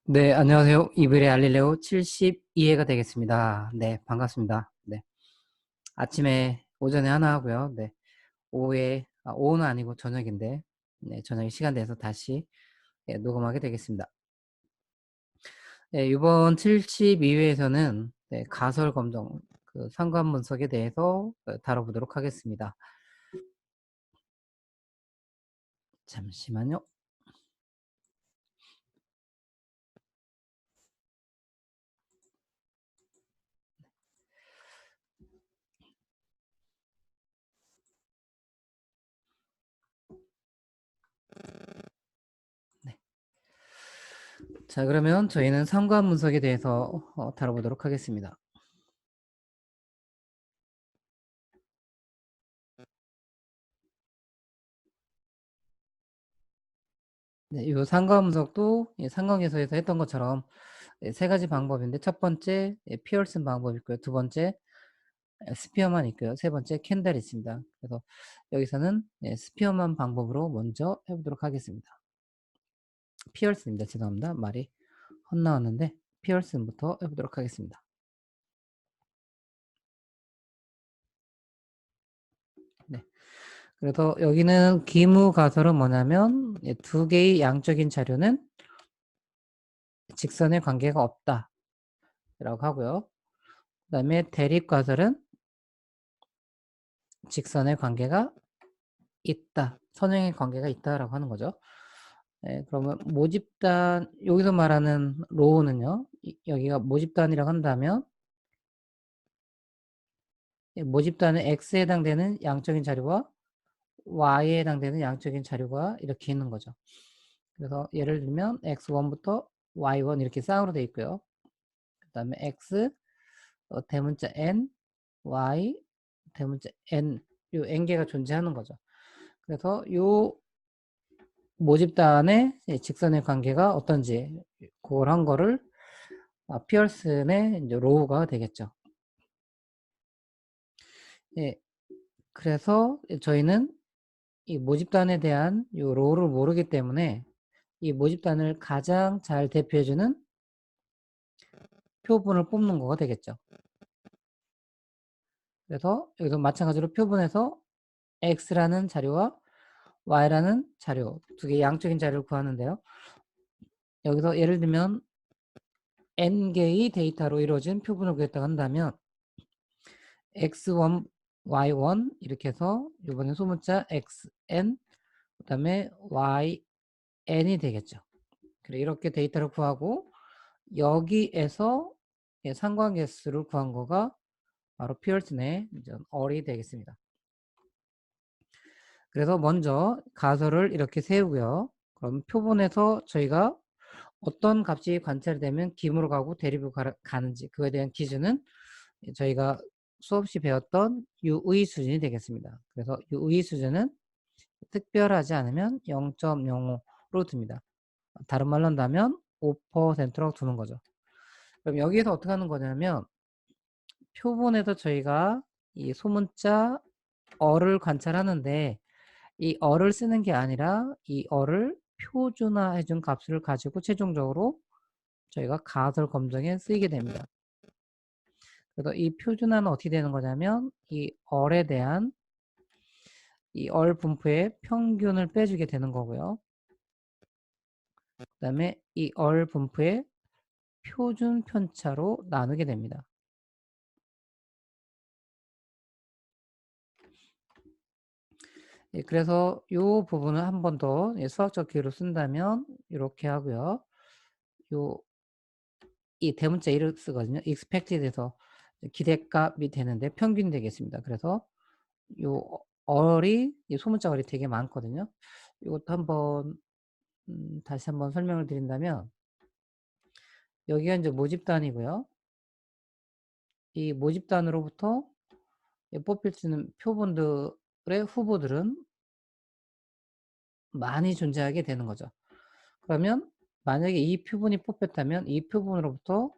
네, 안녕하세요. 이블의 알릴레오 72회가 되겠습니다. 네, 반갑습니다. 네, 아침에, 오전에 하나 하고요. 네, 오후는 아니고 저녁인데, 네, 저녁에 시간 돼서 다시 녹음하게 되겠습니다. 네, 이번 72회에서는 가설 검정, 그 상관 분석에 대해서 다뤄보도록 하겠습니다. 잠시만요. 네. 자, 그러면 저희는 상관 분석에 대해서 다뤄보도록 하겠습니다. 네, 이 상관 분석도 상관계에서 했던 것처럼 세 가지 방법인데, 첫 번째 피어슨 방법이 있고요. 두 번째 스피어만 있고요. 세 번째 캔들이 있습니다. 그래서 여기서는 스피어만 방법으로 먼저 해보도록 하겠습니다. 피어슨입니다. 죄송합니다. 말이 헛나왔는데 피어슨부터 해보도록 하겠습니다. 네. 그래서 여기는 기무 가설은 뭐냐면 두 개의 양적인 자료는 직선의 관계가 없다 라고 하고요. 그 다음에 대립 가설은 직선의 관계가 있다, 선형의 관계가 있다라고 하는 거죠. 네, 그러면 모집단, 여기서 말하는 로우는요, 여기가 모집단이라고 한다면 모집단은 X에 해당되는 양적인 자료와 Y에 해당되는 양적인 자료가 이렇게 있는 거죠. 그래서 예를 들면 X1부터 Y1 이렇게 쌍으로 되어 있고요. 그 다음에 X 대문자 N, Y 대문자 N, 요 N개가 존재하는 거죠. 그래서 요 모집단의 직선의 관계가 어떤지 그런 거를 피어슨의 이제 로우가 되겠죠. 예, 그래서 저희는 이 모집단에 대한 이 로우를 모르기 때문에 이 모집단을 가장 잘 대표해주는 표본을 뽑는 거가 되겠죠. 그래서 여기서 마찬가지로 표본에서 X라는 자료와 Y라는 자료, 두 개의 양적인 자료를 구하는데요. 여기서 예를 들면 N개의 데이터로 이루어진 표본을 구했다고 한다면 X1, Y1 이렇게 해서 이번에 소문자 XN 그 다음에 YN이 되겠죠. 그래 이렇게 데이터를 구하고 여기에서 상관계수를 구한 거가 바로 피어슨의 얼이 되겠습니다. 그래서 먼저 가설을 이렇게 세우고요. 그럼 표본에서 저희가 어떤 값이 관찰되면 기무로 가고 대립으로 가는지 그거에 대한 기준은 저희가 수없이 배웠던 유의 수준이 되겠습니다. 그래서 유의 수준은 특별하지 않으면 0.05로 둡니다. 다른 말로 한다면 5%라고 두는 거죠. 그럼 여기에서 어떻게 하는 거냐면 표본에서 저희가 이 소문자 어를 관찰하는데 이 어를 쓰는 게 아니라 이 어를 표준화해 준 값을 가지고 최종적으로 저희가 가설 검정에 쓰이게 됩니다. 그래서 이 표준화는 어떻게 되는 거냐면 이 얼에 대한 이 얼 분포의 평균을 빼주게 되는 거고요. 그 다음에 이 얼 분포의 표준 편차로 나누게 됩니다. 그래서 이 부분을 한 번 더 수학적 기호로 쓴다면 이렇게 하고요. 이 대문자 1을 쓰거든요. expected에서 기대값이 되는데 평균이 되겠습니다. 그래서 요 얼이 소문자 얼이 되게 많거든요. 이것도 한번 다시 한번 설명을 드린다면 여기가 이제 모집단이고요. 이 모집단으로부터 뽑힐 수 있는 표본들의 후보들은 많이 존재하게 되는 거죠. 그러면 만약에 이 표본이 뽑혔다면 이 표본으로부터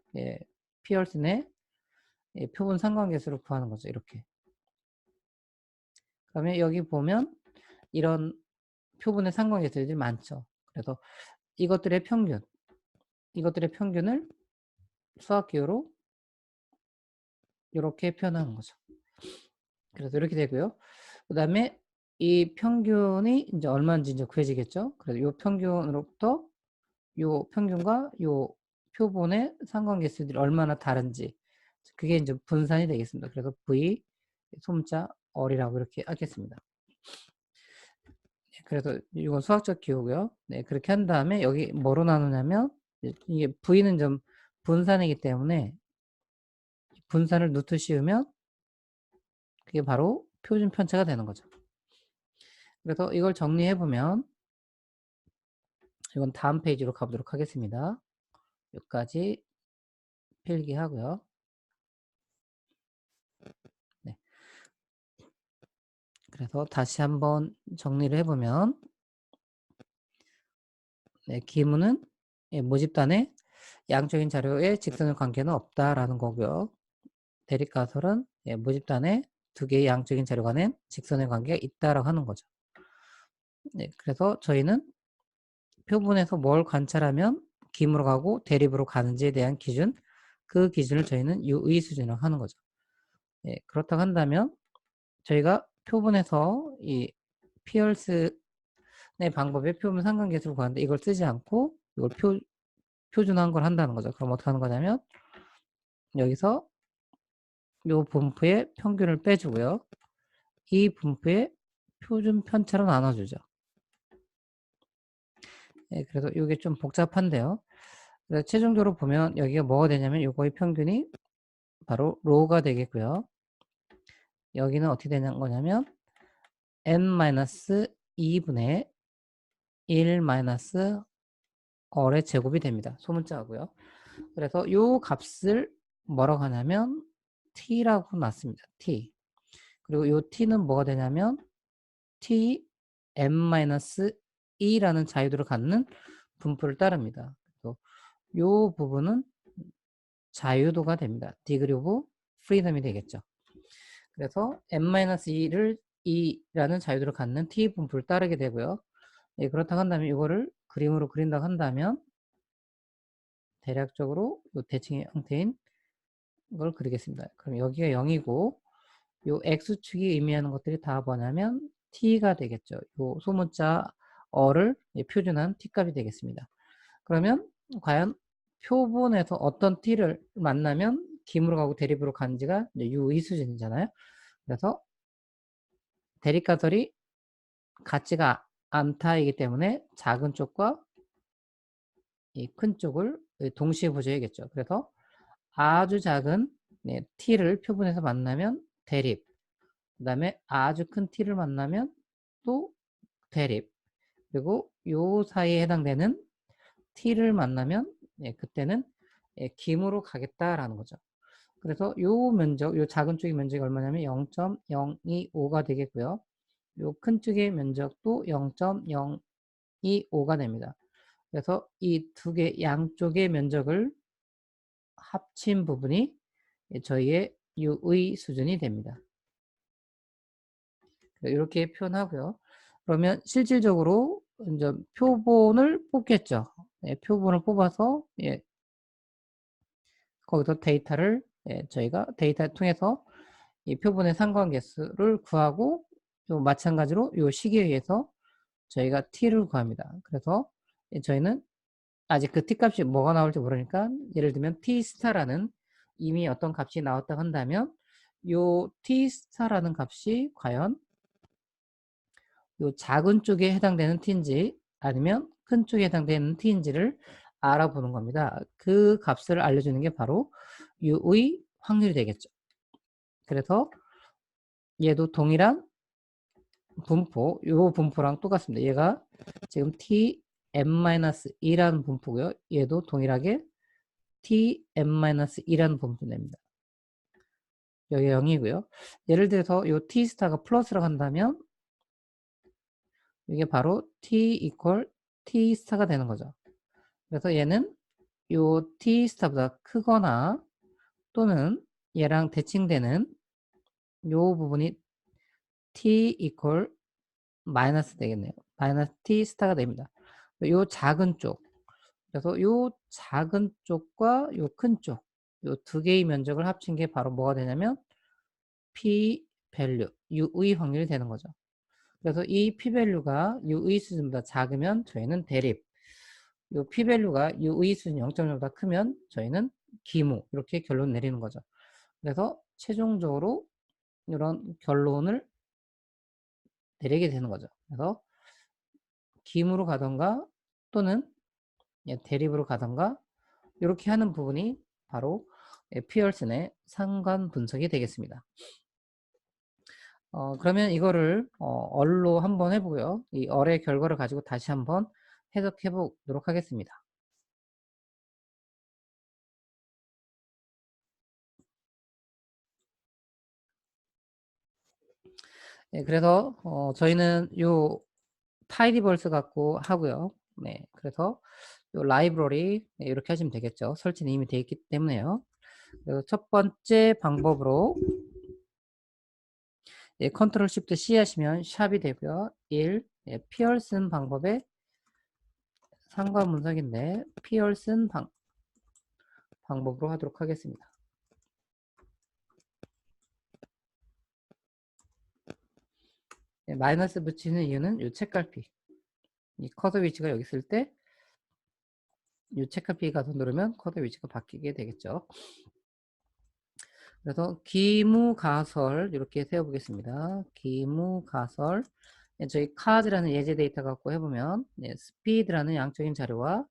피어슨의 표본 상관계수를 구하는 거죠. 이렇게. 그러면 여기 보면 이런 표본의 상관계수들이 많죠. 그래서 이것들의 평균, 이것들의 평균을 수학기호로 이렇게 표현하는 거죠. 그래서 이렇게 되고요. 그 다음에 이 평균이 이제 얼마인지 이제 구해지겠죠. 그래서 이 평균으로부터 이 평균과 이 표본의 상관계수들이 얼마나 다른지 그게 이제 분산이 되겠습니다. 그래서 V 소문자 얼이라고 이렇게 하겠습니다. 그래서 이건 수학적 기호고요. 네, 그렇게 한 다음에 여기 뭐로 나누냐면 이게 V는 좀 분산이기 때문에 분산을 루트 씌우면 그게 바로 표준 편차가 되는 거죠. 그래서 이걸 정리해 보면 이건 다음 페이지로 가보도록 하겠습니다. 여기까지 필기하고요. 네. 그래서 다시 한번 정리를 해보면 네, 기문은 모집단에 양적인 자료에 직선의 관계는 없다라는 거고요. 대립가설은 모집단에 두 개의 양적인 자료 간에 직선의 관계가 있다라고 하는 거죠. 네, 그래서 저희는 표본에서 뭘 관찰하면 기문으로 가고 대립으로 가는지에 대한 기준, 그 기준을 저희는 유의 수준이라고 하는 거죠. 네, 그렇다고 한다면 저희가 표본에서 이 피얼슨의 방법에 표본 상관계수를 구하는데 이걸 쓰지 않고 이걸 표준화한 걸 한다는 거죠. 그럼 어떻게 하는 거냐면 여기서 이 분포의 평균을 빼주고요. 이 분포의 표준 편차로 나눠주죠. 네, 그래서 이게 좀 복잡한데요. 그래서 최종적으로 보면 여기가 뭐가 되냐면 이거의 평균이 바로 로가 되겠고요. 여기는 어떻게 되는 거냐면 n-2분의 1-얼의 제곱이 됩니다. 소문자고요. 그래서 이 값을 뭐라고 하냐면 t라고 놨습니다. t. 그리고 이 t는 뭐가 되냐면 t n-2라는 자유도를 갖는 분포를 따릅니다. 그래서 이 부분은 자유도가 됩니다. 디그리 오브 프리덤이 되겠죠. 그래서 n-2를 2라는 자유도를 갖는 t 분포를 따르게 되고요. 예, 그렇다고 한다면 이거를 그림으로 그린다고 한다면 대략적으로 이 대칭의 형태인 걸 그리겠습니다. 그럼 여기가 0이고 요 x축이 의미하는 것들이 다 뭐냐면 t가 되겠죠. 요 소문자 어를 표준한 t값이 되겠습니다. 그러면 과연 표본에서 어떤 t를 만나면 기무로 가고 대립으로 가는지가 유의 수준이잖아요. 그래서 대립가설이 같지가 않다이기 때문에 작은 쪽과 이 큰 쪽을 동시에 보셔야겠죠. 그래서 아주 작은 t를 표본에서 만나면 대립, 그 다음에 아주 큰 t를 만나면 또 대립, 그리고 요 사이에 해당되는 t를 만나면 그때는 기무로 가겠다라는 거죠. 그래서 요 면적, 요 작은 쪽의 면적이 얼마냐면 0.025가 되겠고요. 요 큰 쪽의 면적도 0.025가 됩니다. 그래서 이 두 개 양쪽의 면적을 합친 부분이 저희의 유의 수준이 됩니다. 이렇게 표현하고요. 그러면 실질적으로 이제 표본을 뽑겠죠. 표본을 뽑아서 거기서 데이터를 저희가 데이터 통해서 이 표본의 상관계수를 구하고 또 마찬가지로 이 시기에 의해서 저희가 t를 구합니다. 그래서 저희는 아직 그 t 값이 뭐가 나올지 모르니까 예를 들면 t 스타라는 이미 어떤 값이 나왔다고 한다면 요 t 스타라는 값이 과연 요 작은 쪽에 해당되는 t인지 아니면 큰 쪽에 해당되는 t인지를 알아보는 겁니다. 그 값을 알려주는 게 바로 u의 확률이 되겠죠. 그래서 얘도 동일한 분포, 요 분포랑 똑같습니다. 얘가 지금 tm-2라는 분포고요. 얘도 동일하게 tm-2라는 분포 냅니다. 여기가 0이고요. 예를 들어서 요 t 스타가 플러스라고 한다면 이게 바로 t equal t 스타가 되는 거죠. 그래서 얘는 요 t 스타보다 크거나 또는 얘랑 대칭되는 요 부분이 t equal 마이너스 되겠네요. 마이너스 t 스타가 됩니다. 요 작은 쪽, 그래서 요 작은 쪽과 요 큰 쪽, 요 두 개의 면적을 합친 게 바로 뭐가 되냐면 p value, u의 확률이 되는 거죠. 그래서 이 p value가 u의 수준보다 작으면 저희는 대립, 요 p value가 u의 수준 0.0보다 크면 저희는 기무, 이렇게 결론 내리는 거죠. 그래서 최종적으로 이런 결론을 내리게 되는 거죠. 그래서 기무로 가던가 또는 대립으로 가던가 이렇게 하는 부분이 바로 피어슨의 상관 분석이 되겠습니다. 그러면 이거를 얼로 한번 해보고요. 이 얼의 결과를 가지고 다시 한번 해석해 보도록 하겠습니다. 네, 그래서 저희는 요 타이디벌스 갖고 하고요. 네, 그래서 요 라이브러리 이렇게 하시면 되겠죠. 설치는 이미 되어 있기 때문에요. 그래서 첫 번째 방법으로 컨트롤 쉬프트 C 하시면 샵이 되고요. 1 피어슨 방법의 상관 분석인데 피어슨 방법으로 하도록 하겠습니다. 마이너스 붙이는 이유는 이 책갈피, 이 커서 위치가 여기 있을 때 이 책갈피 가서 누르면 커서 위치가 바뀌게 되겠죠. 그래서 기무가설 이렇게 세워보겠습니다. 기무가설, 저희 카드라는 예제 데이터 갖고 해보면 스피드라는 양적인 자료와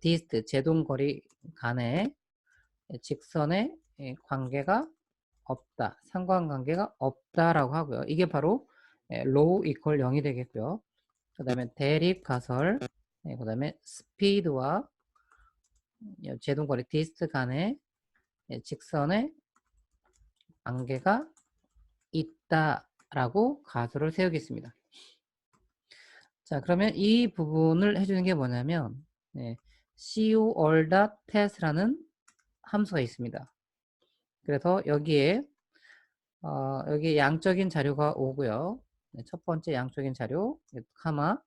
디스트 제동거리 간의 직선의 관계가 없다, 상관관계가 없다라고 하고요. 이게 바로 로우 이퀄 0이 되겠고요. 그 다음에 대립가설, 그 다음에 스피드와 제동거리 디스트 간의 직선의 관계가 있다라고 가설을 세우겠습니다. 자, 그러면 이 부분을 해주는 게 뭐냐면 co_all.test라는 함수가 있습니다. 그래서 여기에 여기 양적인 자료가 오고요. 첫 번째 양적인 자료, 카마,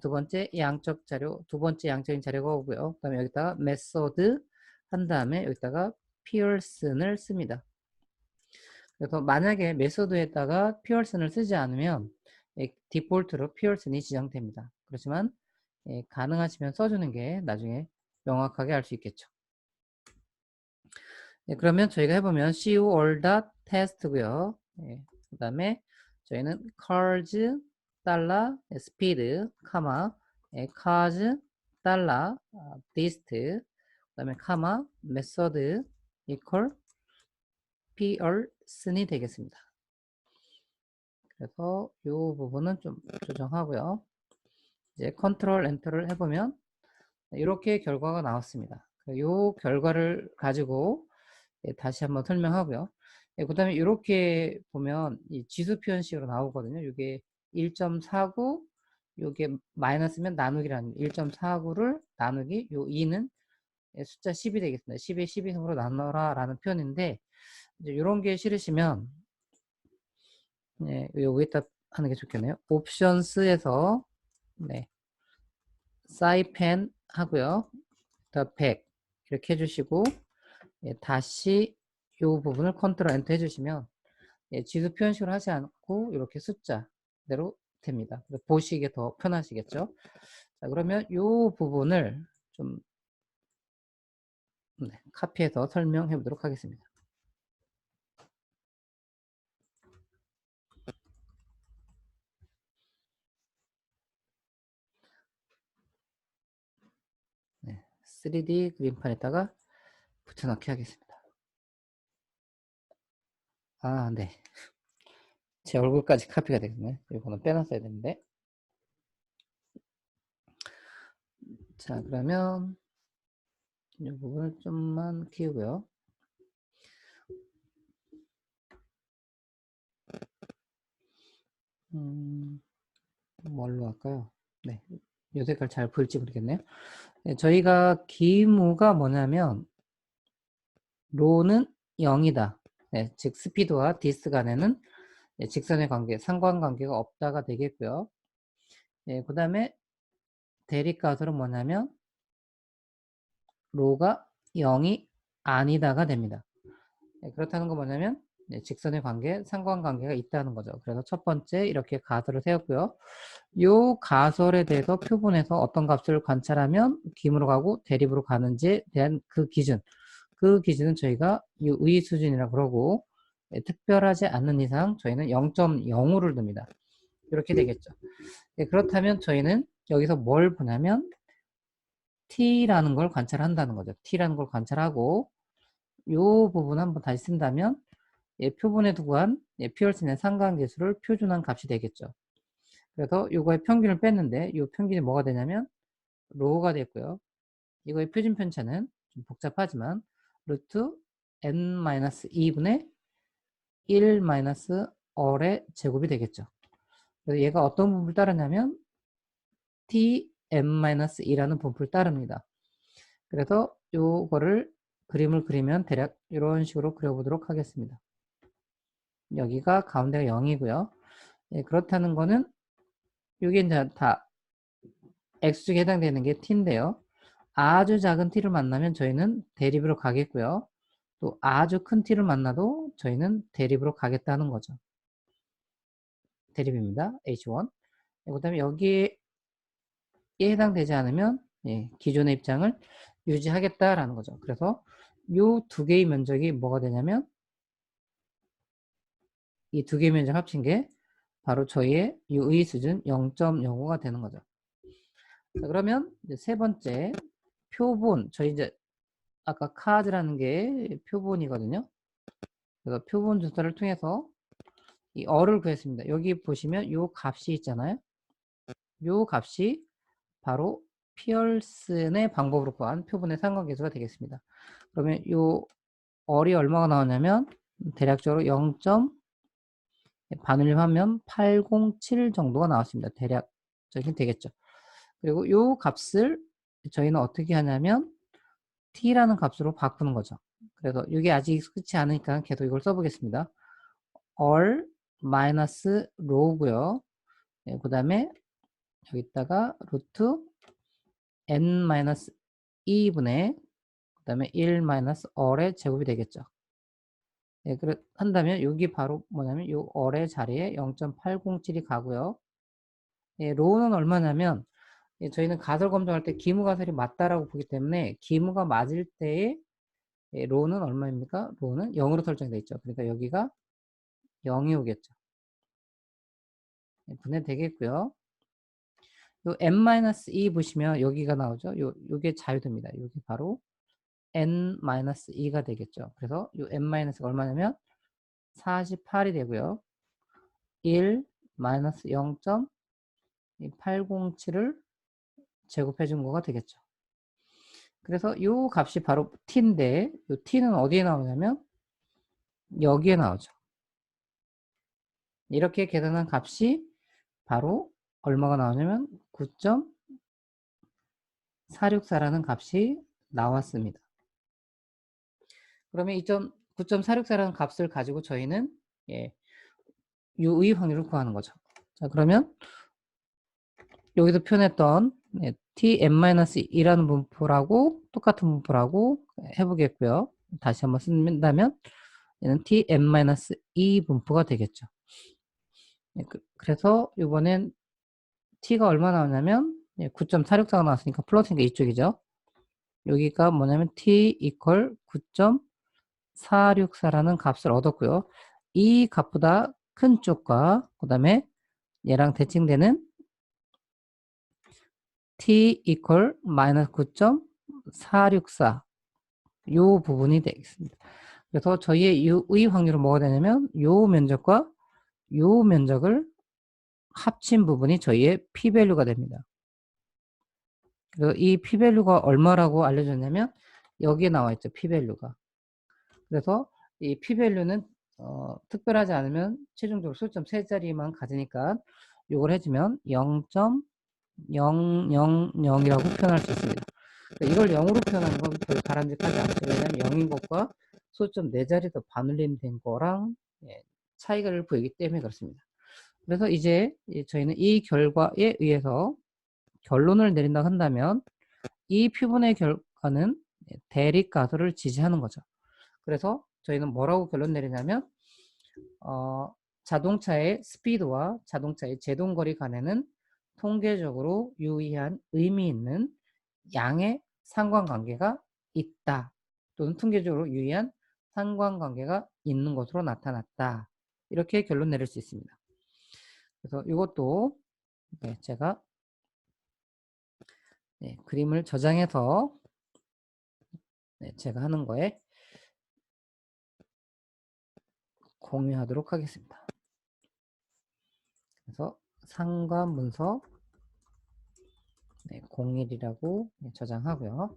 두 번째 양적 자료, 두 번째 양적인 자료가 오고요. 그 다음에 여기다가 메소드 한 다음에 여기다가 피어슨을 씁니다. 그래서 만약에 메소드에다가 피어슨을 쓰지 않으면 디폴트로 피어슨이 지정됩니다. 그렇지만 가능하시면 써주는 게 나중에 명확하게 알 수 있겠죠. 그러면 저희가 해보면 co_all.test고요. 그 다음에 저희는 cars 달러 speed, 카마 cars 달러 dist, 그 다음에 카마 method equal pearson이 되겠습니다. 그래서 이 부분은 좀 조정하고요. 이제 컨트롤 엔터를 해보면 이렇게 결과가 나왔습니다. 이 결과를 가지고 다시 한번 설명하고요. 그 다음에 이렇게 보면 이 지수 표현식으로 나오거든요. 이게 1.49, 이게 마이너스면 나누기라는 1.49를 나누기, 요 2는 숫자 10이 되겠습니다. 10에 12승으로 나눠라 라는 표현인데, 이제 이런 게 싫으시면, 여기다 하는 게 좋겠네요. 옵션스에서, 사이펜 하고요. 더 100 이렇게 해주시고, 다시 이 부분을 컨트롤 엔터 해주시면 지수 표현식으로 하지 않고 이렇게 숫자대로 됩니다. 보시기에 더 편하시겠죠. 자, 그러면 이 부분을 좀 카피해서 설명해 보도록 하겠습니다. 네, 3D 그림판에다가 붙여넣기 하겠습니다. 아, 네. 제 얼굴까지 카피가 되겠네. 이거는 빼놨어야 되는데. 자, 그러면 이 부분을 좀만 키우고요. 뭘로 할까요? 네. 요 색깔 잘 보일지 모르겠네요. 저희가 기무가 뭐냐면 로는 0이다. 즉 스피드와 디스 간에는 직선의 관계, 상관관계가 없다가 되겠고요. 그 다음에 대립가설은 뭐냐면 로가 0이 아니다가 됩니다. 그렇다는 건 뭐냐면 직선의 관계, 상관관계가 있다는 거죠. 그래서 첫 번째 이렇게 가설을 세웠고요. 요 가설에 대해서 표본에서 어떤 값을 관찰하면 기으로 가고 대립으로 가는지에 대한 그 기준은 저희가 유의 수준이라고 그러고 특별하지 않는 이상 저희는 0.05를 둡니다. 이렇게 되겠죠. 그렇다면 저희는 여기서 뭘 보냐면 t라는 걸 관찰한다는 거죠. t라는 걸 관찰하고 이 부분 한번 다시 쓴다면 표본에 두고 한 피얼슨의 상관계수를 표준한 값이 되겠죠. 그래서 이거의 평균을 뺐는데 이 평균이 뭐가 되냐면 로우가 됐고요. 이거의 표준 편차는 좀 복잡하지만 루트 n-2분의 1-얼의 제곱이 되겠죠. 그래서 얘가 어떤 분포를 따르냐면 tm-2라는 분포를 따릅니다. 그래서 요거를 그림을 그리면 대략 이런 식으로 그려보도록 하겠습니다. 여기가 가운데가 0이고요. 그렇다는 거는 이게 이제 다 x축에 해당되는 게 t인데요. 아주 작은 t를 만나면 저희는 대립으로 가겠고요. 또 아주 큰 t를 만나도 저희는 대립으로 가겠다는 거죠. 대립입니다. h1. 그 다음에 여기에 해당되지 않으면 기존의 입장을 유지하겠다라는 거죠. 그래서 이 두 개의 면적이 뭐가 되냐면 이 두 개의 면적 합친 게 바로 저희의 유의 수준 0.05가 되는 거죠. 자, 그러면 이제 세 번째 표본, 저희 이제 아까 카드라는 게 표본이거든요. 그래서 표본 조사를 통해서 이 어를 구했습니다. 여기 보시면 요 값이 있잖아요. 요 값이 바로 피얼슨의 방법으로 구한 표본의 상관계수가 되겠습니다. 그러면 요 얼이 얼마가 나오냐면 대략적으로 0. 반올림하면 807 정도가 나왔습니다. 대략적인 되겠죠. 그리고 요 값을 저희는 어떻게 하냐면 t라는 값으로 바꾸는 거죠. 그래서 이게 아직 익숙치 않으니까 계속 이걸 써보겠습니다. 얼 마이너스 로우고요. 그 다음에 여기다가 루트 n-2분의 그 다음에 1 얼의 제곱이 되겠죠. 한다면 여기 바로 뭐냐면 이 얼의 자리에 0.807이 가고요. 로우는 얼마냐면 저희는 가설 검증할 때 기무가설이 맞다라고 보기 때문에 기무가 맞을 때에 로우는 얼마입니까? 로우는 0으로 설정되어 있죠. 그러니까 여기가 0이 오겠죠. 분해 되겠고요. 요 n-2 보시면 여기가 나오죠. 요게 자유도입니다. 여기 바로 n-2가 되겠죠. 그래서 요 n-가 얼마냐면 48이 되고요. 1 0.807을 제곱해 준 거가 되겠죠. 그래서 이 값이 바로 t인데 이 t는 어디에 나오냐면 여기에 나오죠. 이렇게 계산한 값이 바로 얼마가 나오냐면 9.464라는 값이 나왔습니다. 그러면 9.464라는 값을 가지고 저희는 유의 확률을 구하는 거죠. 자, 그러면 여기서 표현했던 tm-2라는 분포라고 똑같은 분포라고 해보겠고요. 다시 한번 쓴다면 얘는 tm-2 분포가 되겠죠. 그래서 이번엔 t가 얼마 나오냐면 9.464가 나왔으니까 플러스니까 이쪽이죠. 여기가 뭐냐면 t equal 9.464라는 값을 얻었고요. 이 값보다 큰 쪽과 그 다음에 얘랑 대칭되는 t equal 마이너스 9.464 요 부분이 되겠습니다. 그래서 저희의 유의 확률은 뭐가 되냐면 요 면적과 요 면적을 합친 부분이 저희의 p-value가 됩니다. 그래서 이 p-value가 얼마라고 알려줬냐면 여기에 나와 있죠. p-value가. 그래서 이 p-value는 특별하지 않으면 최종적으로 소점 3자리만 가지니까 이걸 해주면 0.000이라고 표현할 수 있습니다. 이걸 0으로 표현하는 건 별 바람직하지 않죠. 왜냐면 0인 것과 소점 4자리 더 반올림 된 거랑 차이를 보이기 때문에 그렇습니다. 그래서 이제 저희는 이 결과에 의해서 결론을 내린다 한다면 이 표본의 결과는 대립가설을 지지하는 거죠. 그래서 저희는 뭐라고 결론 내리냐면 자동차의 스피드와 자동차의 제동거리 간에는 통계적으로 유의한 의미 있는 양의 상관관계가 있다. 또는 통계적으로 유의한 상관관계가 있는 것으로 나타났다. 이렇게 결론 내릴 수 있습니다. 그래서 이것도 제가 그림을 저장해서 제가 하는 거에 공유하도록 하겠습니다. 그래서 상관문서 01이라고 저장하고요.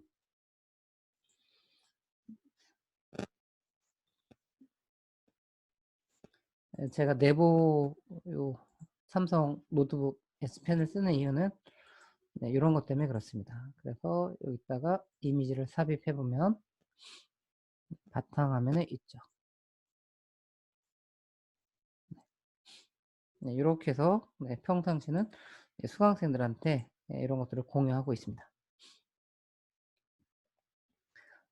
제가 내부 삼성 노트북 S펜을 쓰는 이유는 이런 것 때문에 그렇습니다. 그래서 여기다가 이미지를 삽입해 보면 바탕화면에 있죠. 이렇게 해서 평상시는 수강생들한테 이런 것들을 공유하고 있습니다.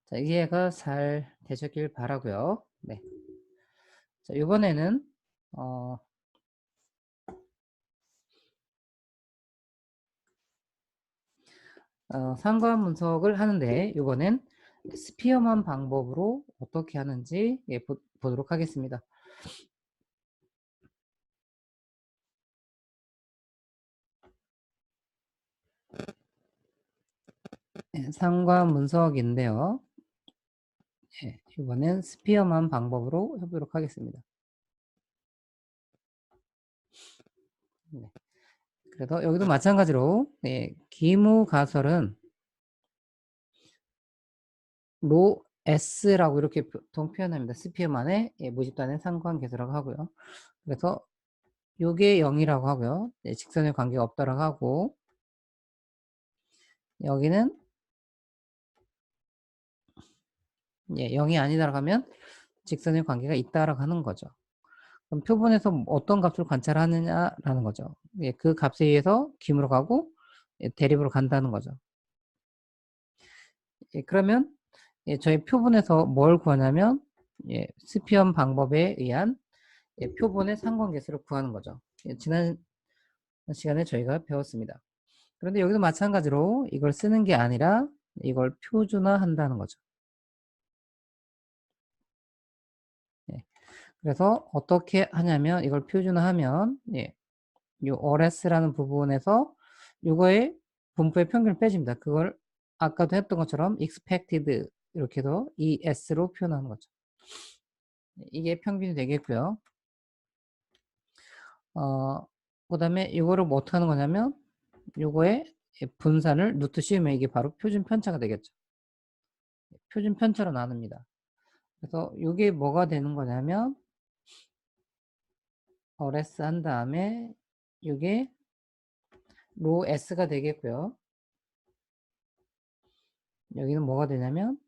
자, 이해가 잘 되셨길 바라고요. 네. 자, 이번에는 상관 분석을 하는데 이번엔 스피어만 방법으로 어떻게 하는지 보도록 하겠습니다. 상관 분석인데요. 이번엔 스피어만 방법으로 해보도록 하겠습니다. 그래서 여기도 마찬가지로 기무 가설은 로 S라고 이렇게 보통 표현합니다. 스피어만의 모집단의 상관계수라고 하고요. 그래서 요게 0이라고 하고요. 직선의 관계가 없다라고 하고 여기는 0이 아니다라고 하면 직선의 관계가 있다라고 하는 거죠. 그럼 표본에서 어떤 값을 관찰하느냐라는 거죠. 그 값에 의해서 기무로 가고 대립으로 간다는 거죠. 그러면 저희 표본에서 뭘 구하냐면 스피엄 방법에 의한 표본의 상관계수를 구하는 거죠. 지난 시간에 저희가 배웠습니다. 그런데 여기도 마찬가지로 이걸 쓰는 게 아니라 이걸 표준화한다는 거죠. 그래서 어떻게 하냐면 이걸 표준화하면 이 ORS라는 부분에서 이거의 분포의 평균을 빼줍니다. 그걸 아까도 했던 것처럼 expected 이렇게 해서 ES로 표현하는 거죠. 이게 평균이 되겠고요. 그 다음에 이거를 뭐 어떻게 하는 거냐면 요거의 분산을 루트 씌우면 이게 바로 표준 편차가 되겠죠. 표준 편차로 나눕니다. 그래서 이게 뭐가 되는 거냐면 ORS 한 다음에 이게 로 S가 되겠고요. 여기는 뭐가 되냐면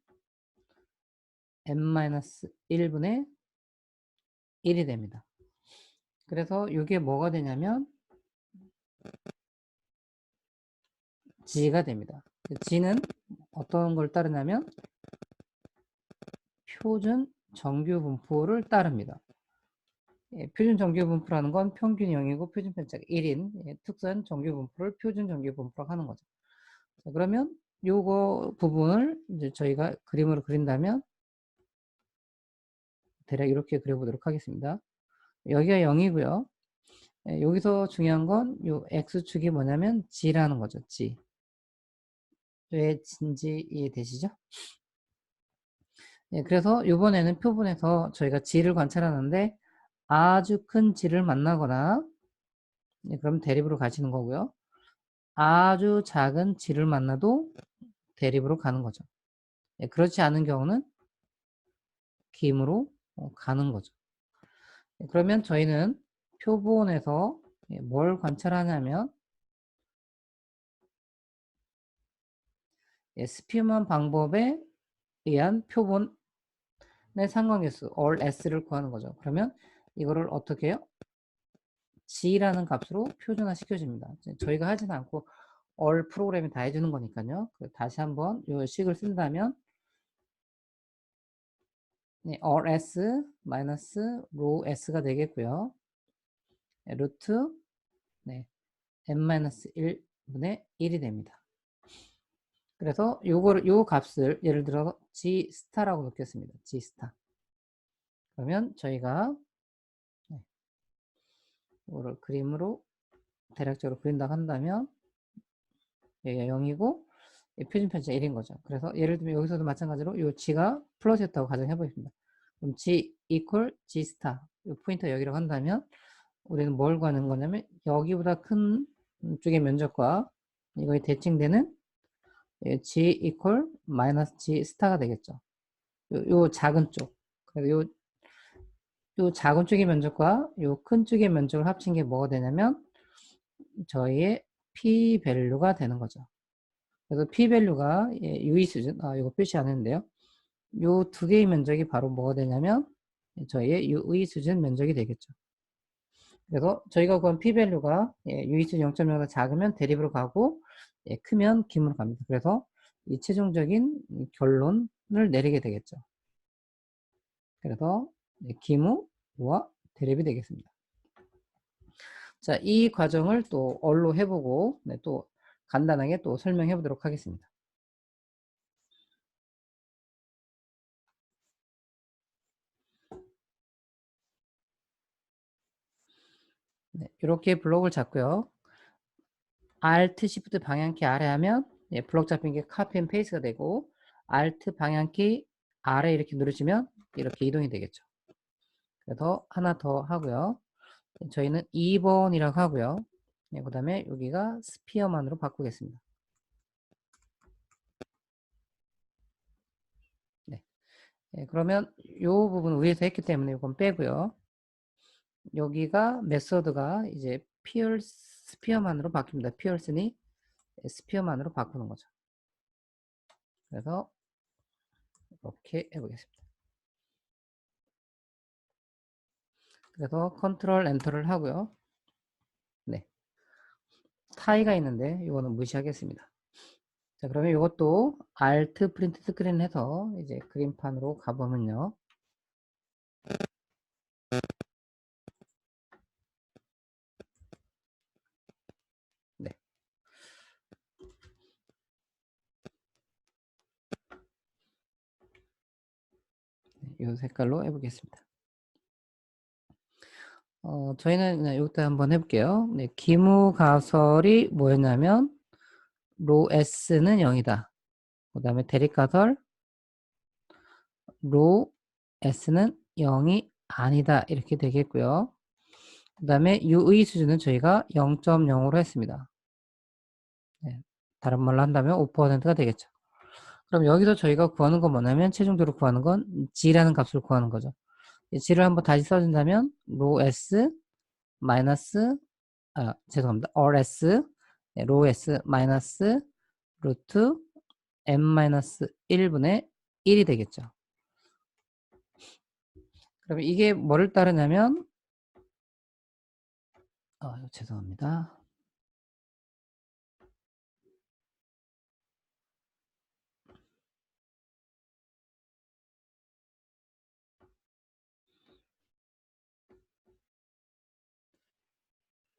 n-1분의 1이 됩니다. 그래서 이게 뭐가 되냐면 G가 됩니다. G는 어떤 걸 따르냐면 표준 정규 분포를 따릅니다. 표준 정규 분포라는 건 평균이 0이고 표준 편차가 1인 특수한 정규 분포를 표준 정규 분포라고 하는 거죠. 자, 그러면 요거 부분을 이제 저희가 그림으로 그린다면 대략 이렇게 그려보도록 하겠습니다. 여기가 0이고요. 여기서 중요한 건 요 x축이 뭐냐면 g라는 거죠. g. 왜 진지 이해되시죠? 그래서 이번에는 표본에서 저희가 g를 관찰하는데 아주 큰 g를 만나거나 그럼 대립으로 가시는 거고요. 아주 작은 g를 만나도 대립으로 가는 거죠. 그렇지 않은 경우는 기임으로 가는 거죠. 그러면 저희는 표본에서 뭘 관찰하냐면 스피먼 방법에 의한 표본의 상관계수 all s를 구하는 거죠. 그러면 이거를 어떻게 해요? g라는 값으로 표준화 시켜줍니다. 저희가 하지는 않고 all 프로그램이 다 해주는 거니까요. 다시 한번 이 식을 쓴다면 네, rs 마이너스 로 s가 되겠고요. 네, 루트 네, n-1분의 1이 됩니다. 그래서 요 값을 예를 들어 g 스타라고 놓겠습니다. g 스타. 그러면 저희가 네, 이거를 그림으로 대략적으로 그린다고 한다면 여기가 0이고 표준 편차 1인 거죠. 그래서 예를 들면 여기서도 마찬가지로 이 g가 플러스였다고 가정해 보겠습니다. 그럼 g equal g 스타 이 포인터 여기라고 한다면 우리는 뭘 구하는 거냐면 여기보다 큰 쪽의 면적과 이거에 대칭되는 g equal 마이너스 g 스타가 되겠죠. 요 작은 쪽. 그래서 요 작은 쪽의 면적과 요 큰 쪽의 면적을 합친 게 뭐가 되냐면 저희의 p 밸류가 되는 거죠. 그래서 p 밸류가 유의 수준, 이거 표시 안 했는데요. 요 두 개의 면적이 바로 뭐가 되냐면 저희의 유의 수준 면적이 되겠죠. 그래서 저희가 구한 p 밸류가 유의 수준 0.0보다 작으면 대립으로 가고 크면 김으로 갑니다. 그래서 이 최종적인 결론을 내리게 되겠죠. 그래서 기무와 대립이 되겠습니다. 자, 이 과정을 또 얼로 해보고 또 간단하게 또 설명해 보도록 하겠습니다. 네, 이렇게 블록을 잡고요. Alt Shift 방향키 아래 하면 블록 잡힌 게 카피 앤 페이스트가 되고 Alt 방향키 아래 이렇게 누르시면 이렇게 이동이 되겠죠. 그래서 하나 더 하고요. 저희는 2번이라고 하고요. 그 다음에 여기가 스피어만으로 바꾸겠습니다. 네. 그러면 이 부분 위에서 했기 때문에 이건 빼고요. 여기가 메서드가 이제 스피어만으로 바뀝니다. 피어슨이 스피어만으로 바꾸는 거죠. 그래서 이렇게 해보겠습니다. 그래서 컨트롤 엔터를 하고요. 네. 타이가 있는데 이거는 무시하겠습니다. 자, 그러면 이것도 Alt 프린트 스크린 해서 이제 그림판으로 가보면요. 네. 이 색깔로 해보겠습니다. 저희는 그냥 여기다 한번 해볼게요. 네, 기무 가설이 뭐였냐면 로 S는 0이다. 그 다음에 대립 가설 로 S는 0이 아니다. 이렇게 되겠고요. 그 다음에 U의 수준은 저희가 0.0으로 했습니다. 네, 다른 말로 한다면 5%가 되겠죠. 그럼 여기서 저희가 구하는 건 뭐냐면 최종적으로 구하는 건 G라는 값을 구하는 거죠. G를 한번 다시 써준다면 로 S 마이너스 죄송합니다. rs 로 S 마이너스 루트 n-1분의 1이 되겠죠. 그러면 이게 뭐를 따르냐면 죄송합니다.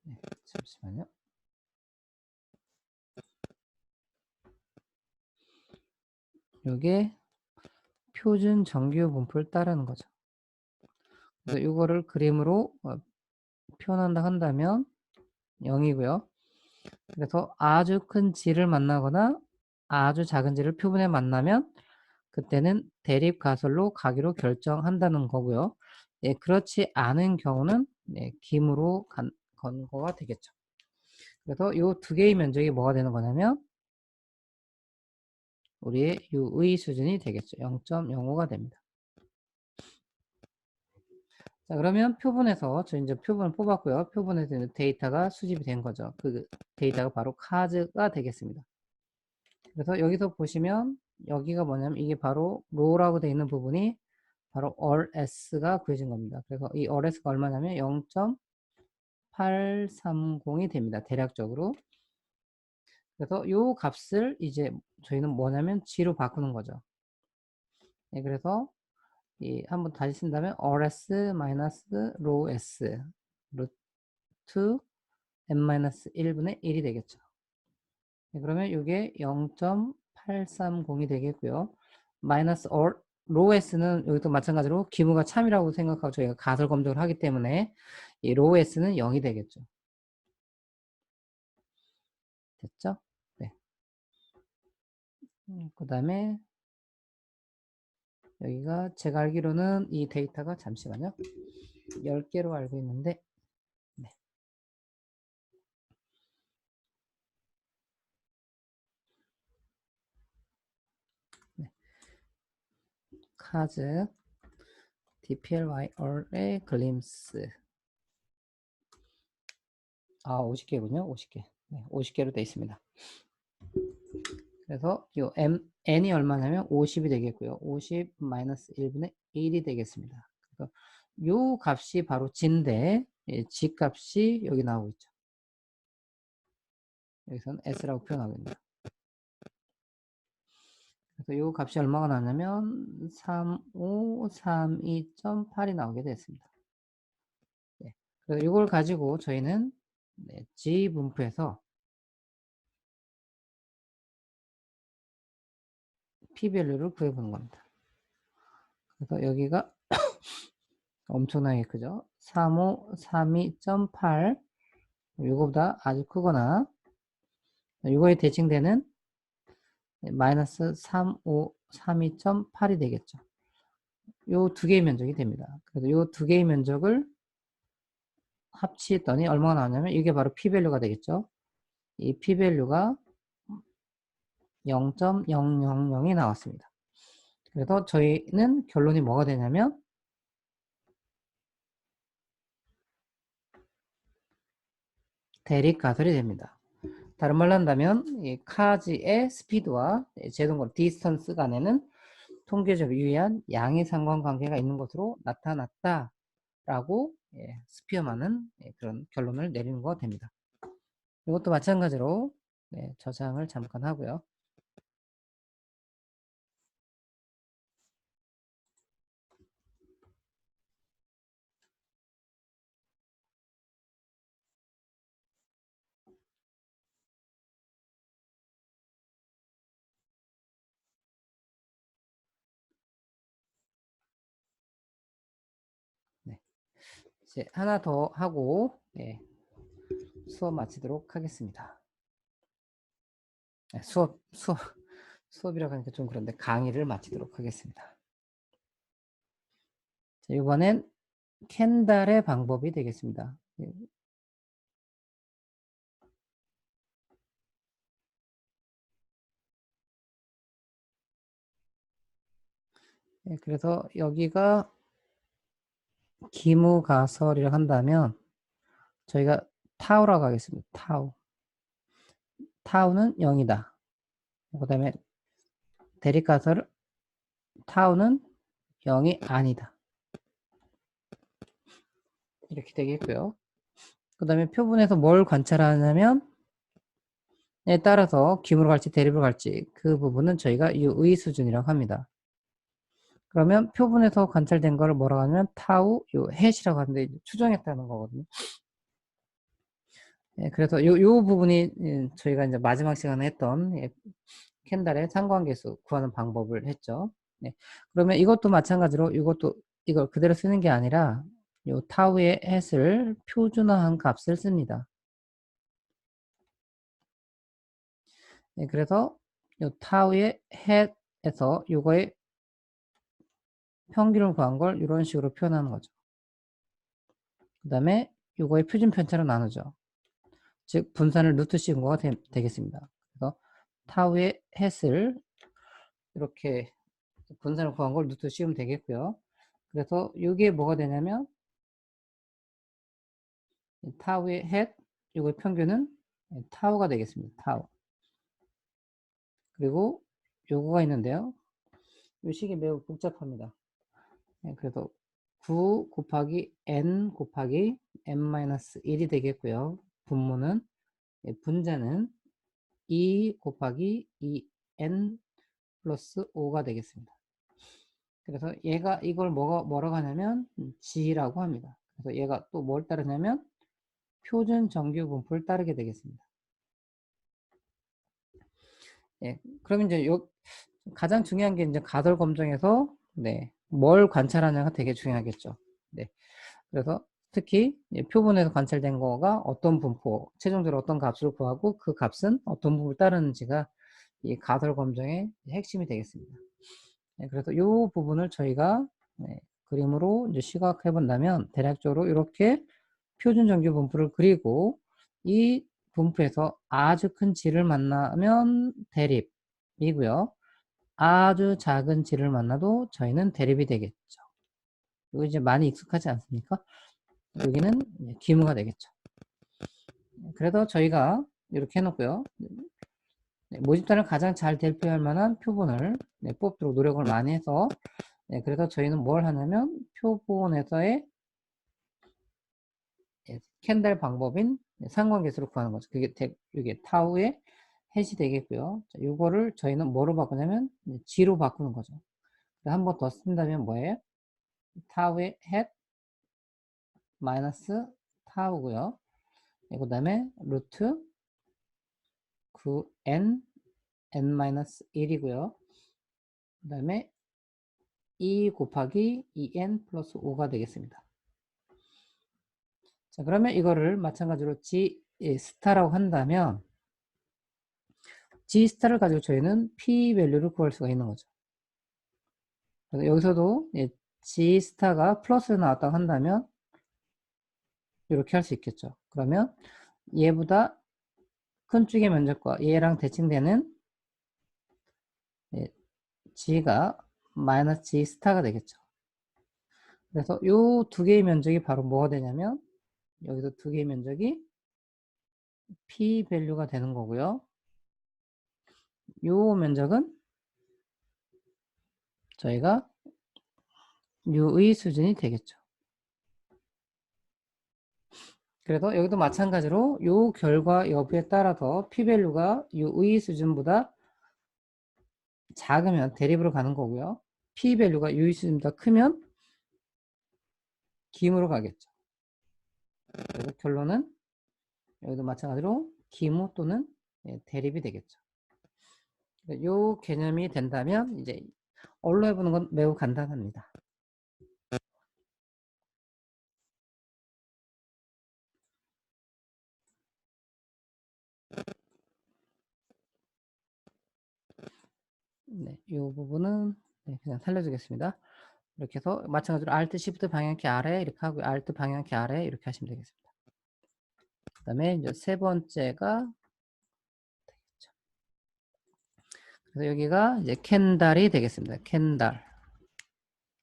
네, 잠시만요. 이게 표준 정규 분포를 따르는 거죠. 그래서 이거를 그림으로 표현한다 한다면 0이고요. 그래서 아주 큰 G를 만나거나 아주 작은 G를 표본에 만나면 그때는 대립 가설로 가기로 결정한다는 거고요. 그렇지 않은 경우는 김으로 건 거가 되겠죠. 그래서 이 두 개의 면적이 뭐가 되는 거냐면 우리의 U의 수준이 되겠죠. 0.05가 됩니다. 자, 그러면 표본에서 저 이제 표본을 뽑았고요. 표본에서 이제 데이터가 수집이 된 거죠. 그 데이터가 바로 카즈가 되겠습니다. 그래서 여기서 보시면 여기가 뭐냐면 이게 바로 로라고 되어 있는 부분이 바로 RS가 구해진 겁니다. 그래서 이 RS가 얼마냐면 0.830이 됩니다. 대략적으로. 그래서 이 값을 이제 저희는 뭐냐면 G로 바꾸는 거죠. 네, 그래서 한번 다시 쓴다면 rs 마이너스 로우 s 루트 n-1분의 1이 되겠죠. 네, 그러면 이게 0.830이 되겠고요. 마이너스 로우 s는 여기도 마찬가지로 기무가 참이라고 생각하고 저희가 가설 검증을 하기 때문에 이 로우 s는 0이 되겠죠. 됐죠? 네. 그 다음에 여기가 제가 알기로는 이 데이터가 잠시만요. 10개로 알고 있는데 네. 네. 카즈 dply의 글림스 50개군요. 50개. 네, 50개로 되어 있습니다. 그래서 요 n이 얼마냐면 50이 되겠고요. 50 마이너스 1분의 1이 되겠습니다. 그래서 요 값이 바로 진데 G 값이 여기 나오고 있죠. 여기서는 S라고 표현하고 있습니다. 그래서 요 값이 얼마가 나냐면 3532.8이 나오게 됐습니다. 네. 그래서 이걸 가지고 저희는 G 분포에서 P-밸류를 구해보는 겁니다. 그래서 여기가 엄청나게 크죠. 3532.8 이거보다 아주 크거나 이거에 대칭되는 마이너스 3532.8이 되겠죠. 요 두 개의 면적이 됩니다. 그래서 요 두 개의 면적을 합치했더니 얼마가 나왔냐면 이게 바로 P-밸류가 되겠죠. 이 P-밸류가 0.000이 나왔습니다. 그래서 저희는 결론이 뭐가 되냐면 대립가설이 됩니다. 다른 말로 한다면 이 카지의 스피드와 제동거리 디스턴스 간에는 통계적으로 유의한 양의 상관관계가 있는 것으로 나타났다라고 스피어만은 그런 결론을 내리는 것 됩니다. 이것도 마찬가지로 저장을 잠깐 하고요. 네. 이제 하나 더 하고 수업 마치도록 하겠습니다. 수업이라고 하니까 좀 그런데 강의를 마치도록 하겠습니다. 자, 이번엔 캔달의 방법이 되겠습니다. 그래서 여기가 기무가설이라고 한다면 저희가 타우라고 하겠습니다. 타우는 0이다. 그 다음에 대립가설 타우는 0이 아니다. 이렇게 되겠고요. 그 다음에 표본에서 뭘 관찰하냐면 에 따라서 기무로 갈지 대립으로 갈지 그 부분은 저희가 유의 수준이라고 합니다. 그러면 표본에서 관찰된 거를 뭐라고 하냐면 타우 요 햇이라고 하는데 추정했다는 거거든요. 그래서 요 부분이 저희가 이제 마지막 시간에 했던 캔달의 상관계수 구하는 방법을 했죠. 네. 그러면 이것도 마찬가지로 이걸 그대로 쓰는 게 아니라 요 타우의 햇을 표준화한 값을 씁니다. 네, 그래서 요 타우의 햇에서 요거의 평균을 구한 걸 이런 식으로 표현하는 거죠. 그 다음에 요거의 표준 편차로 나누죠. 즉 분산을 루트 씌운 거가 되겠습니다. 그래서 타우의 햇을 이렇게 분산을 구한 걸 루트 씌우면 되겠고요. 그래서 이게 뭐가 되냐면 타우의 햇, 이거의 평균은 타우가 되겠습니다. 타우. 그리고 요거가 있는데요. 이 식이 매우 복잡합니다. 그래서 9 곱하기 n 곱하기 n-1이 되겠고요. 분모는 분자는 2 곱하기 2n 플러스 5가 되겠습니다. 그래서 얘가 이걸 뭐라고 하냐면 G라고 합니다. 그래서 얘가 또 뭘 따르냐면 표준 정규 분포를 따르게 되겠습니다. 예, 그럼 이제 가장 중요한 게 이제 가설 검정에서 네, 뭘 관찰하냐가 되게 중요하겠죠. 네, 그래서 특히 표본에서 관찰된 거가 어떤 분포, 최종적으로 어떤 값을 구하고 그 값은 어떤 분포를 따르는지가 이 가설 검정의 핵심이 되겠습니다. 네, 그래서 이 부분을 저희가 네, 그림으로 이제 시각해 본다면 대략적으로 이렇게 표준 정규 분포를 그리고 이 분포에서 아주 큰 질을 만나면 대립이고요. 아주 작은 질을 만나도 저희는 대립이 되겠죠. 이거 이제 많이 익숙하지 않습니까? 여기는 기무가 되겠죠. 그래서 저희가 이렇게 해놓고요. 모집단을 가장 잘 대표할 만한 표본을 뽑도록 노력을 많이 해서 그래서 저희는 뭘 하냐면 표본에서의 캔들 방법인 상관계수를 구하는 거죠. 그게 이게 타우의 햇이 되겠고요. 자, 이거를 저희는 뭐로 바꾸냐면 G로 바꾸는 거죠. 한 번 더 쓴다면 뭐예요? 타우의 햇 마이너스 타우고요. 그 다음에 루트 9n n-1이고요. 그 다음에 2 곱하기 2n 플러스 5가 되겠습니다. 자, 그러면 이거를 마찬가지로 G 스타라고 한다면 G 스타를 가지고 저희는 P 밸류를 구할 수가 있는 거죠. 그래서 여기서도 G 스타가 플러스로 나왔다고 한다면 이렇게 할 수 있겠죠. 그러면 얘보다 큰 쪽의 면적과 얘랑 대칭되는 G가 마이너스 G 스타가 되겠죠. 그래서 이 두 개의 면적이 바로 뭐가 되냐면 여기서 두 개의 면적이 P 밸류가 되는 거고요. 이 면적은 저희가 U의 수준이 되겠죠. 그래서 여기도 마찬가지로 이 결과 여부에 따라서 P 밸류가 U의 수준보다 작으면 대립으로 가는 거고요. P 밸류가 U의 수준보다 크면 기무로 가겠죠. 그래서 결론은 여기도 마찬가지로 기무 또는 대립이 되겠죠. 이 개념이 된다면 이제 얼로 해보는 건 매우 간단합니다. 네, 이 부분은 그냥 살려주겠습니다. 이렇게 해서 마찬가지로 Alt Shift 방향키 아래 이렇게 하고 Alt 방향키 아래 이렇게 하시면 되겠습니다. 그 다음에 이제 세 번째가 되겠죠. 그래서 여기가 이제 캔달이 되겠습니다.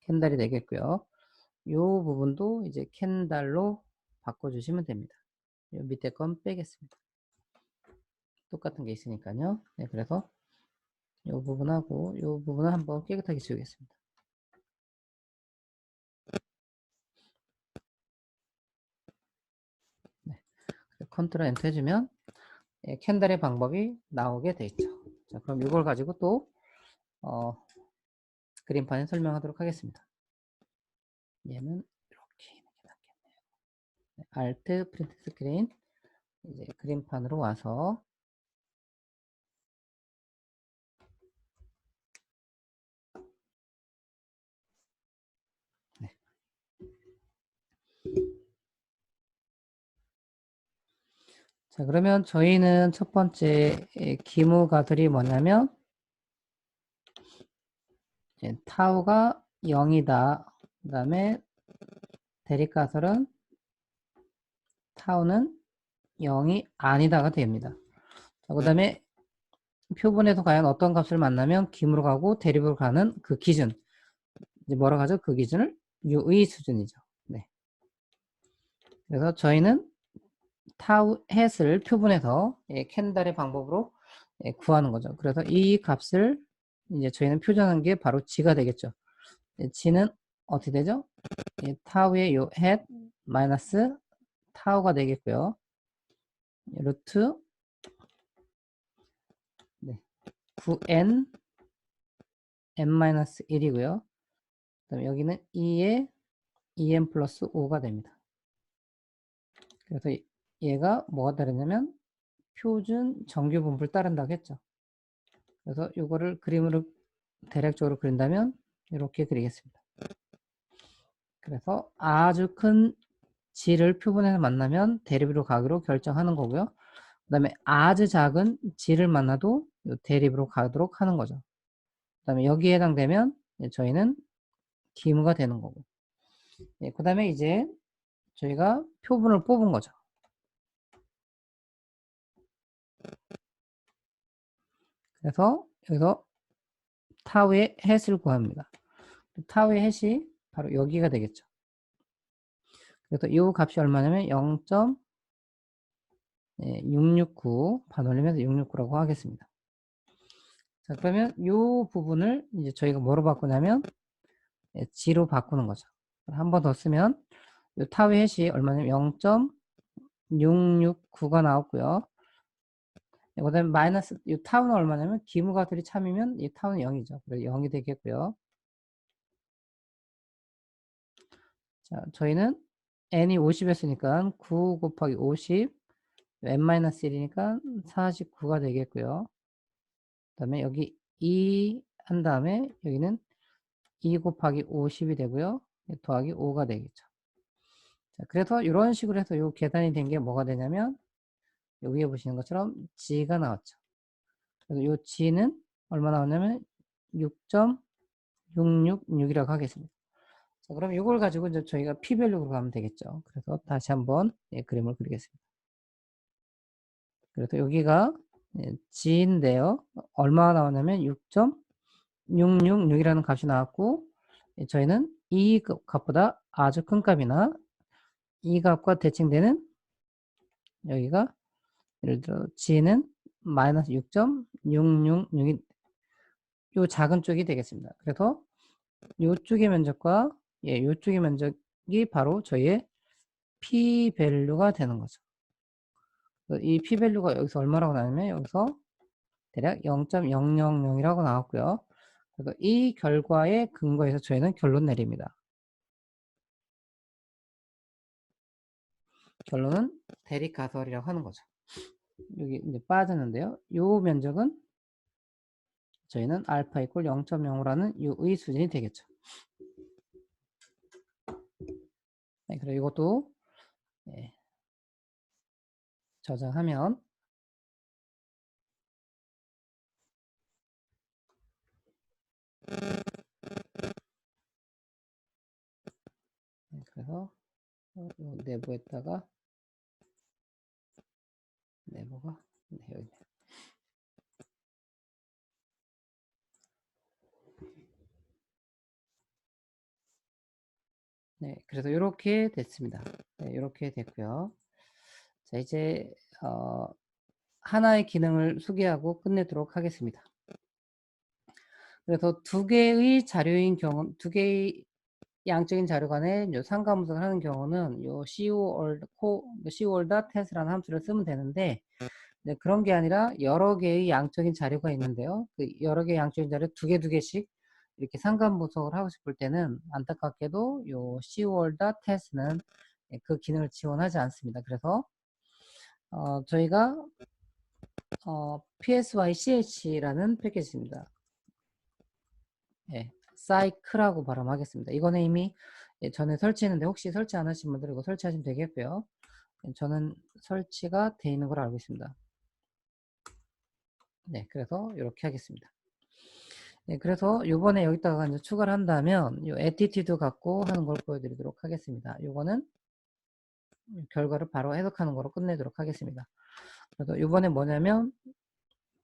캔달이 되겠고요. 이 부분도 이제 캔달로 바꿔주시면 됩니다. 이 밑에 건 빼겠습니다. 똑같은 게 있으니까요. 네, 그래서 이 부분하고 이 부분을 한번 깨끗하게 지우겠습니다. 네, 컨트롤 엔터 해주면 캔달의 방법이 나오게 돼 있죠. 자, 그럼 이걸 가지고 또 그림판에 설명하도록 하겠습니다. 얘는 이렇게 있는 게 낫겠네요. 네, Alt 프린트 스크린 이제 그림판으로 와서 네. 자, 그러면 저희는 첫 번째 기무가들이 뭐냐면 타우가 0이다. 그 다음에 대립가설은 타우는 0이 아니다가 됩니다. 그 다음에 표본에서 과연 어떤 값을 만나면 기무로 가고 대립으로 가는 그 기준 이제 뭐라고 하죠? 그 기준을 U의 수준이죠. 네. 그래서 저희는 타우 햇을 표본에서 캔달의 방법으로 구하는 거죠. 그래서 이 값을 이제 저희는 표현한 게 바로 G가 되겠죠. G는 어떻게 되죠? 타우의 요햇 마이너스 타우가 되겠고요. 루트 9n n-1이고요. 그다음에 여기는 2에 2n 플러스 5가 됩니다. 그래서 얘가 뭐가 다르냐면 표준 정규 분포를 따른다고 했죠. 그래서 이거를 그림으로 대략적으로 그린다면 이렇게 그리겠습니다. 그래서 아주 큰 g를 표본에서 만나면 대립으로 가기로 결정하는 거고요. 그 다음에 아주 작은 g를 만나도 대립으로 가도록 하는 거죠. 그 다음에 여기에 해당되면 저희는 기무가 되는 거고. 그 다음에 이제 저희가 표본을 뽑은 거죠. 그래서 여기서 타우의 햇을 구합니다. 타우의 햇이 바로 여기가 되겠죠. 그래서 이 값이 얼마냐면 0.669 반올리면서 669라고 하겠습니다. 자, 그러면 이 부분을 이제 저희가 뭐로 바꾸냐면 g로 바꾸는 거죠. 한 번 더 쓰면 이 타우의 햇이 얼마냐면 0.669가 나왔고요. 그 다음에 마이너스 이 타우는 얼마냐면 기무가 들이 참이면 이 타우는 0이죠. 그래서 0이 되겠고요. 자, 저희는 n이 50이었으니까 9 곱하기 50 n-1이니까 49가 되겠고요. 그 다음에 여기 2 한 다음에 여기는 2 곱하기 50이 되고요. 더하기 5가 되겠죠. 자, 그래서 이런 식으로 해서 이 계산이 된 게 뭐가 되냐면 여기에 보시는 것처럼 g가 나왔죠. 그래서 이 g는 얼마 나왔냐면 6.666이라고 하겠습니다. 자, 그럼 이걸 가지고 이제 저희가 p-밸류로 가면 되겠죠. 그래서 다시 한번 그림을 그리겠습니다. 그래서 여기가 g인데요. 얼마가 나오냐면 6.666이라는 값이 나왔고 저희는 이 값보다 아주 큰 값이나 이 값과 대칭되는 여기가 예를 들어 g는 마이너스 6.666이 요 작은 쪽이 되겠습니다. 그래서 요쪽의 면적과 요쪽의 면적이 바로 저희의 p-밸류가 되는 거죠. 이 p-밸류가 여기서 얼마라고 나오냐면 여기서 대략 0.000이라고 나왔고요. 그래서 이 결과에 근거해서 저희는 결론 내립니다. 결론은 대립가설이라고 하는 거죠. 여기 이제 빠졌는데요. 이 면적은 저희는 알파 이퀄 0.05라는 의 수준이 되겠죠. 네, 그리고 이것도 저장하면 그래서 내부에다가 내부가 여기 네, 그래서 이렇게 됐습니다. 네, 이렇게 됐고요. 자, 이제 하나의 기능을 소개하고 끝내도록 하겠습니다. 그래서 두 개의 자료인 경우, 두 개의 양적인 자료 간에 상관분석을 하는 경우는 요 COR.TES라는 함수를 쓰면 되는데 네, 그런 게 아니라 여러 개의 양적인 자료가 있는데요. 그 여러 개의 양적인 자료 두 개씩 이렇게 상관 분석을 하고 싶을 때는 안타깝게도 요 COR.TES는 그 기능을 지원하지 않습니다. 그래서 저희가 PSYCH라는 패키지입니다. 예, 사이클하고 발음하겠습니다. 이거는 이미 전에 설치했는데 혹시 설치 안 하신 분들 이거 설치하시면 되겠고요. 저는 설치가 되어 있는 걸 알고 있습니다. 네, 그래서 이렇게 하겠습니다. 네, 그래서 요번에 여기다가 이제 추가를 한다면 요 에티튜드 갖고 하는 걸 보여드리도록 하겠습니다. 요거는 결과를 바로 해석하는 거로 끝내도록 하겠습니다. 그래서 요번에 뭐냐면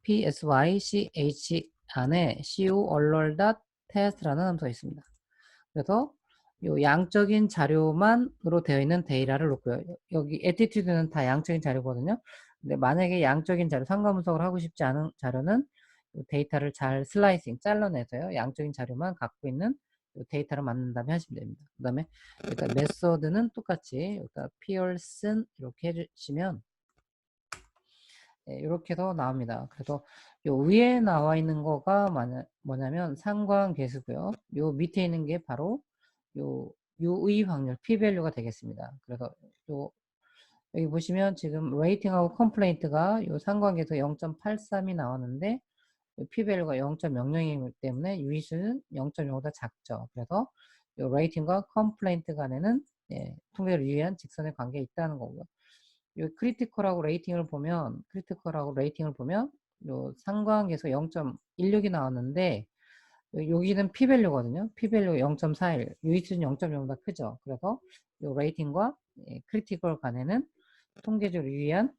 PSYCH 안에 co_test라는 함수가 있습니다. 그래서 요 양적인 자료만으로 되어 있는 데이터를 놓고요. 여기 에티튜드는 다 양적인 자료거든요. 근데 만약에 양적인 자료, 상관분석을 하고 싶지 않은 자료는 데이터를 잘 슬라이싱, 잘라내서요. 양적인 자료만 갖고 있는 데이터를 만든 다음에 하시면 됩니다. 그 다음에 일단 메서드는 똑같이 여기다 피어슨 이렇게 해주시면 이렇게 해서 나옵니다. 그래서 요 위에 나와 있는 거가 뭐냐면 상관계수고요. 요 밑에 있는 게 바로 요 유의 확률 p-value가 되겠습니다. 그래서 요 여기 보시면 지금 레이팅하고 컴플레인트가 요 상관계에서 0.83이 나왔는데 p-value가 0.00이기 때문에 유의수는 0.05보다 작죠. 그래서 요 레이팅과 컴플레인트 간에는 통계를 유의한 직선의 관계가 있다는 거고요. 요 크리티컬하고 레이팅을 보면 요 상관계에서 0.16이 나왔는데 여기는 p-value거든요. p-value 0.41, 유의수는 0.0보다 크죠. 그래서 요 레이팅과 크리티컬 간에는 통계적으로 유의한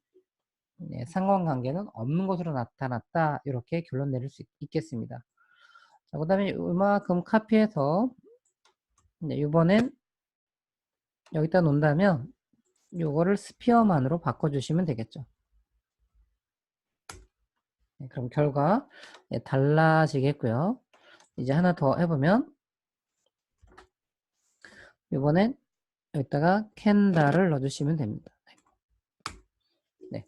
상관관계는 없는 것으로 나타났다. 이렇게 결론 내릴 수 있겠습니다. 자, 그 다음에 이만큼 카피해서 이번엔 여기다 놓는다면 요거를 스피어만으로 바꿔주시면 되겠죠. 그럼 결과 달라지겠고요. 이제 하나 더 해보면 이번엔 여기다가 캔다를 넣어주시면 됩니다. 네.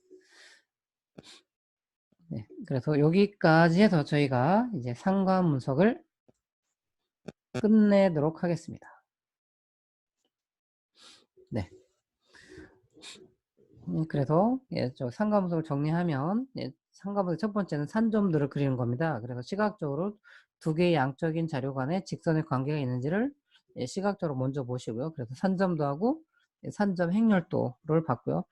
네. 그래서 여기까지 해서 저희가 이제 상관 분석을 끝내도록 하겠습니다. 네. 그래서 저 상관 분석을 정리하면 상관 분석 첫 번째는 산점들을 그리는 겁니다. 그래서 시각적으로 두 개의 양적인 자료 간에 직선의 관계가 있는지를 시각적으로 먼저 보시고요. 그래서 산점도하고 산점 행렬도를 봤고요.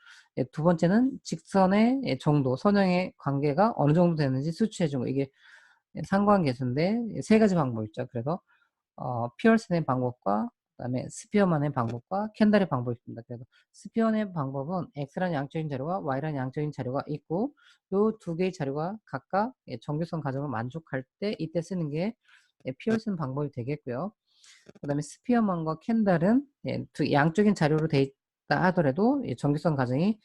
두 번째는 직선의 정도, 선형의 관계가 어느 정도 되는지 수치해 준 거. 이게 상관계수인데 세 가지 방법이 있죠. 그래서 피얼슨의 방법과 그다음에 스피어만의 방법과 캔달의 방법이 있습니다. 그래서 스피어의 방법은 X라는 양적인 자료와 Y라는 양적인 자료가 있고 이 두 개의 자료가 각각 정규성 과정을 만족할 때 이때 쓰는 게 피얼슨 방법이 되겠고요. 그 다음에 스피어만과 캔달은 두 양적인 자료로 돼 있다 하더라도 정규성 과정이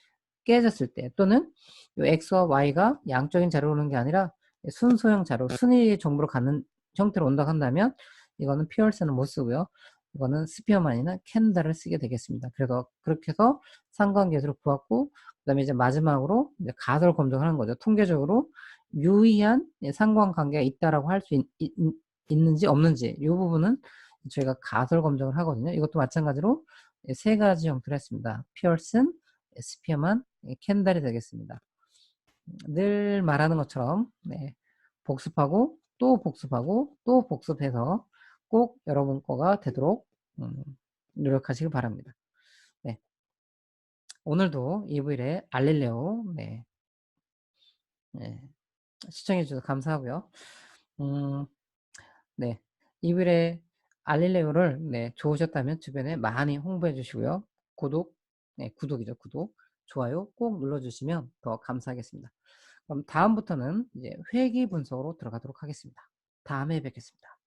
깨졌을 때 또는 이 X와 Y가 양적인 자료로 오는 게 아니라 순소형 자료, 순위 정보로 가는 형태로 온다고 한다면 이거는 피얼슨은 못 쓰고요. 이거는 스피어만이나 캔달을 쓰게 되겠습니다. 그래서 그렇게 해서 상관계수를 구했고 그 다음에 이제 마지막으로 이제 가설 검증을 하는 거죠. 통계적으로 유의한 상관관계가 있다라고 할 수 있는지 없는지 이 부분은 저희가 가설 검증을 하거든요. 이것도 마찬가지로 세 가지 형태로 했습니다. 피얼슨, 스피어만, 캔달이 되겠습니다. 늘 말하는 것처럼 복습하고 또 복습하고 또 복습해서 꼭 여러분 거가 되도록 노력하시길 바랍니다. 네. 오늘도 이브일의 알릴레오 시청해 주셔서 감사하고요. 네. 이브일의 알릴레오를 좋으셨다면 주변에 많이 홍보해 주시고요. 구독이죠. 구독, 좋아요 꼭 눌러주시면 더 감사하겠습니다. 그럼 다음부터는 이제 회귀 분석으로 들어가도록 하겠습니다. 다음에 뵙겠습니다.